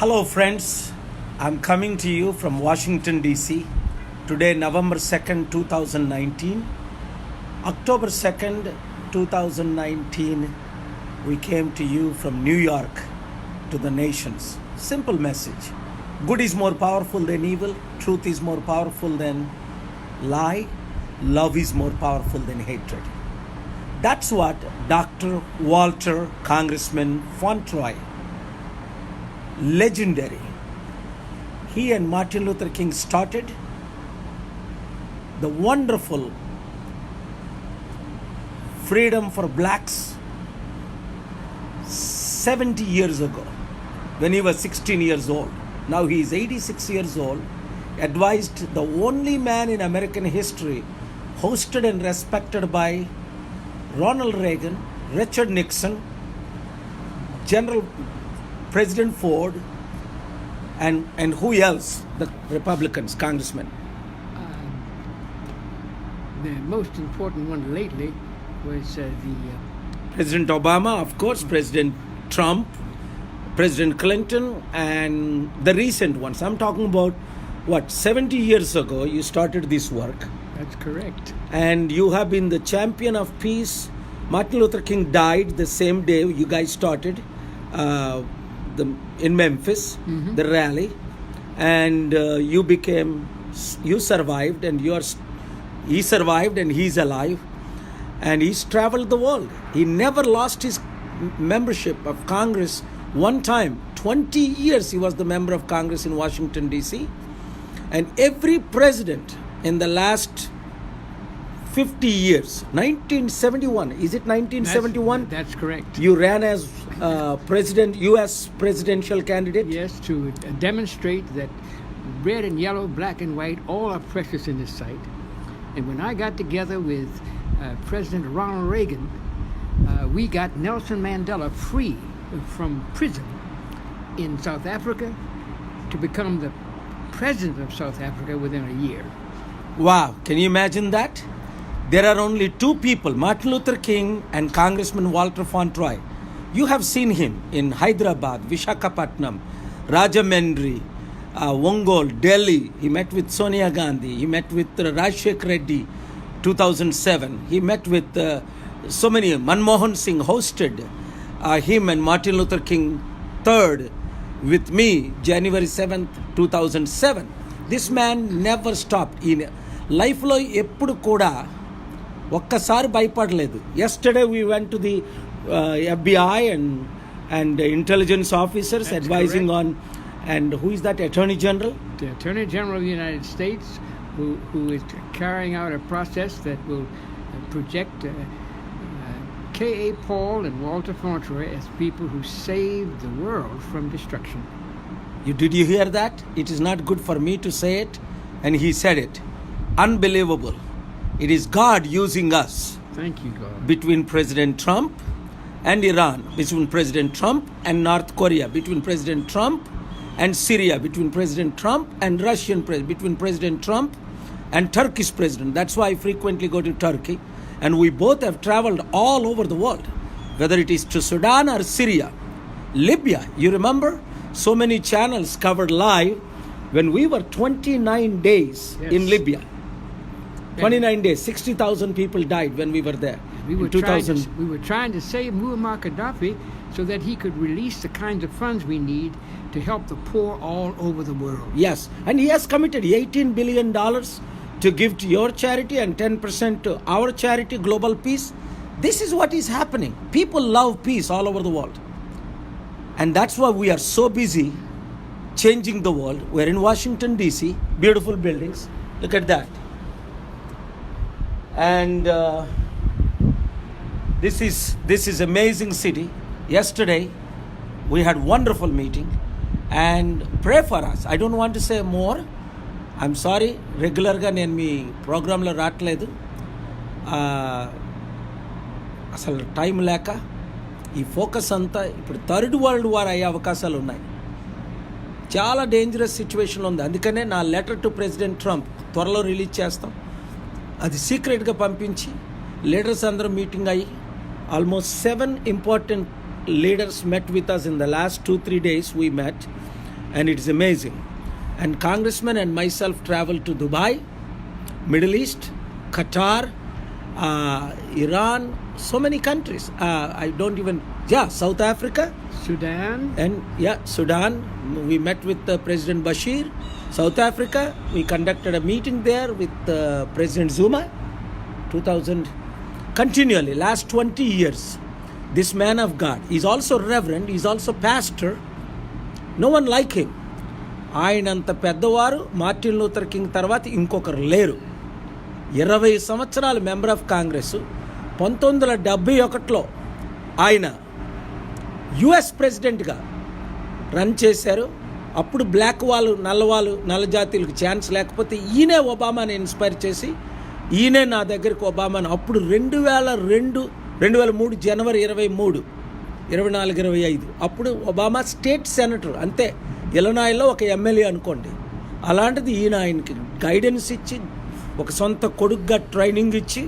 Hello, friends. I'm coming to you from Washington, D.C. Today, November 2nd, 2019. October 2nd, 2019, we came to you from New York to the nations. Simple message. Good is more powerful than evil. Truth is more powerful than lie. Love is more powerful than hatred. That's what Dr. Walter Congressman Fauntroy, legendary, he and Martin Luther King started the wonderful freedom for blacks 70 years ago when he was 16 years old. Now he is 86 years old, advised the only man in American history hosted and respected by Ronald Reagan, Richard Nixon, President Ford, and who else? The Republicans, congressmen. The most important one lately was President Obama, of course, President Trump, President Clinton, and the recent ones. I'm talking about, 70 years ago you started this work. That's correct. And you have been the champion of peace. Martin Luther King died the same day you guys started in Memphis, the rally, and you survived, and he survived, and he's alive, and he's traveled the world. He never lost his membership of Congress one time. 20 years he was the member of Congress in Washington, D.C., and every president in the last 50 years, 1971, is it 1971? That's correct. You ran as U.S. presidential candidate? Yes, to demonstrate that red and yellow, black and white, all are precious in this sight. And when I got together with President Ronald Reagan, we got Nelson Mandela free from prison in South Africa to become the president of South Africa within a year. Wow, can you imagine that? There are only two people, Martin Luther King and Congressman Walter Fauntroy. You have seen him in Hyderabad, Visakhapatnam, Rajahmundry, Ongole, Delhi. He met with Sonia Gandhi. He met with Rajshekar Reddy, 2007. He met with so many. Manmohan Singh hosted him and Martin Luther King III with me, January 7th, 2007. This man never stopped. In life lo eppudu kuda ఒక్కసారి భయపడలేదు. Yesterday we went to the FBI and intelligence officers. That's advising correct. And who is that Attorney General? The Attorney General of the United States, who is carrying out a process that will project K.A. Paul and Walter Fauntroy as people who saved the world from destruction. Did you hear that? It is not good for me to say it, and he said it. Unbelievable. It is God using us. Thank you, God. Between President Trump and Iran, between President Trump and North Korea, between President Trump and Syria, between President Trump and Russian president, between President Trump and Turkish president. That's why I frequently go to Turkey. And we both have traveled all over the world, whether it is to Sudan or Syria, Libya. You remember? So many channels covered live when we were 29 days in Libya. 29 days, 60,000 people died when we were there. We were trying to save Muammar Gaddafi so that he could release the kinds of funds we need to help the poor all over the world. Yes, and he has committed $18 billion to give to your charity and 10% to our charity, Global Peace. This is what is happening. People love peace all over the world. And that's why we are so busy changing the world. We're in Washington, D.C., beautiful buildings. Look at that. And this is amazing city. Yesterday, we had wonderful meeting. And pray for us. I don't want to say more. I'm sorry, రెగ్యులర్గా నేను మీ ప్రోగ్రాంలో రావట్లేదు. అసలు time లేక ఈ focus అంతా ఇప్పుడు third world war అయ్యే అవకాశాలు ఉన్నాయి. చాలా డేంజరస్ సిచ్యువేషన్ ఉంది. అందుకనే నా లెటర్ టు ప్రెసిడెంట్ ట్రంప్ త్వరలో రిలీజ్ చేస్తాం. అది సీక్రెట్గా పంపించి లీడర్స్ అందరూ మీటింగ్ అయ్యి almost 7 important leaders met with us in the last 2-3 days. We met and it's amazing. And Congressman and myself traveled to Dubai, Middle East, Qatar, Iran, so many countries. I don't even, South Africa. Sudan. And Sudan. We met with President Bashir. South Africa, we conducted a meeting there with President Zuma. 2000, continually, last 20 years. This man of God, he's also reverend, he's also pastor. No one like him. ఆయనంత పెద్దవారు Martin Luther king తర్వాత ఇంకొకరు లేరు. 20 సంవత్సరాలు member of Congress. 1971లో ఆయన US ప్రెసిడెంట్గా run చేశారు. అప్పుడు బ్లాక్ వాళ్ళు, నల్ల జాతీయులకు ఛాన్స్ లేకపోతే ఈయనే ఒబామాని ఇన్స్పైర్ చేసి ఈయనే నా దగ్గరికి ఒబామాని అప్పుడు 2003 జనవరి 23, 24, 25 అప్పుడు ఒబామా స్టేట్ సెనేటర్, అంతే ఇలనాయిలో ఒక ఎమ్మెల్యే అనుకోండి. అలాంటిది ఈయన ఆయనకి గైడెన్స్ ఇచ్చి ఒక సొంత కొడుకుగా ట్రైనింగ్ ఇచ్చి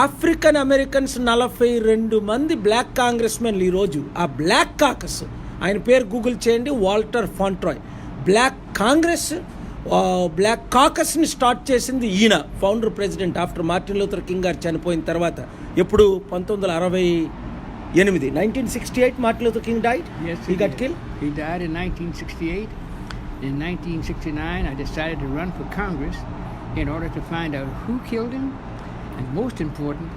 ఆఫ్రికన్ అమెరికన్స్ 42 మంది బ్లాక్ కాంగ్రెస్మెన్లు ఈరోజు ఆ బ్లాక్ కాకస్, ఆయన పేరు గూగుల్ చేయండి, Walter Fauntroy. Black congress, black కాకస్ని స్టార్ట్ చేసింది ఈయన, founder president after Martin Luther King garu చనిపోయిన తర్వాత. ఎప్పుడు 1968, 1968 Martin Luther King died? Yes, he got killed? He died in 1968. In 1969, I decided to run for Congress in order to find out who killed him, and most important,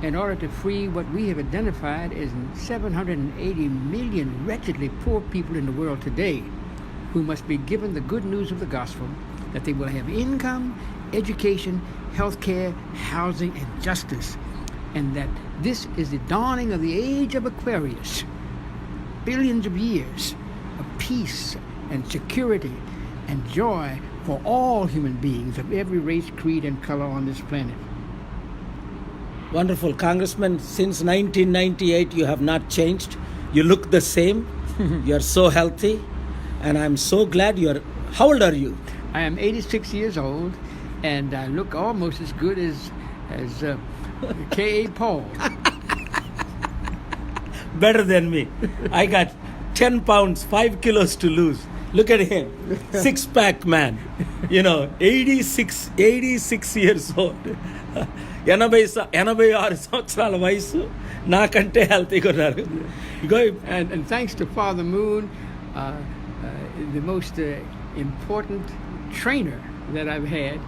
in order to free what we have identified as 780 million wretchedly poor people in the world today who must be given the good news of the gospel, that they will have income, education, health care, housing, and justice, and that this is the dawning of the age of Aquarius, billions of years of peace and security and joy for all human beings of every race, creed, and color on this planet. Wonderful. Congressman, since 1998 you have not changed. You look the same. You are so healthy, and I'm so glad you are. How old are you? I am 86 years old, and I look almost as good as K.A. Paul. Better than me. I got 10 pounds, 5 kilos to lose. Look at him. Six-pack man. 86 years old. 86 సంవత్సరాల వయసు, నాకంటే హెల్తీగా ఉన్నారు. And thanks to Father Moon, the most important trainer that I've had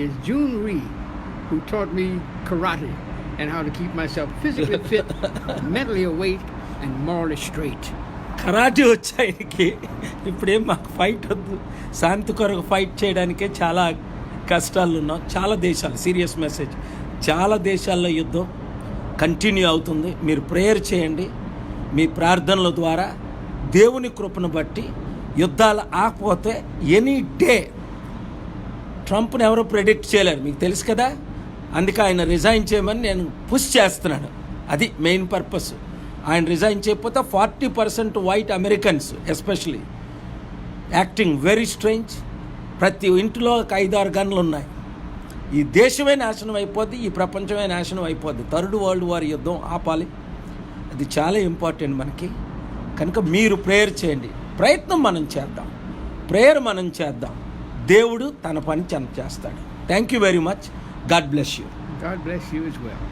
is June Reed, who taught me karate and how to keep myself physically fit, mentally awake, and morally straight. Karate వచ్చాయనికి ఇప్పుడేం మాకు fight వద్దు, శాంతి కొరకు fight చేయడానికే చాలా కష్టాలు ఉన్నాం. చాలా దేశాలు, సీరియస్ మెసేజ్, చాలా దేశాల్లో యుద్ధం కంటిన్యూ అవుతుంది. మీరు ప్రేయర్ చేయండి. మీ ప్రార్థనల ద్వారా దేవుని కృపను బట్టి యుద్ధాలు ఆకపోతే ఎనీ డే ట్రంప్ని ఎవరో ప్రెడిక్ట్ చేయలేరు, మీకు తెలుసు కదా. అందుకే ఆయన రిజైన్ చేయమని నేను పుష్ చేస్తున్నాను. అది మెయిన్ పర్పస్. ఆయన రిజైన్ చేయకపోతే 40% white Americans especially acting very strange. ప్రతి ఇంటిలో ఒక 5-6 గన్లు ఉన్నాయి. ఈ దేశమే నాశనం అయిపోద్ది, ఈ ప్రపంచమే నాశనం అయిపోద్ది. 3rd వరల్డ్ వార్ యుద్ధం ఆపాలి. అది చాలా ఇంపార్టెంట్ మనకి. కనుక మీరు ప్రేయర్ చేయండి. ప్రయత్నం మనం చేద్దాం, ప్రేయర్ మనం చేద్దాం. దేవుడు తన పని చేస్తాడు. Thank you very much. God bless you. God bless you as well.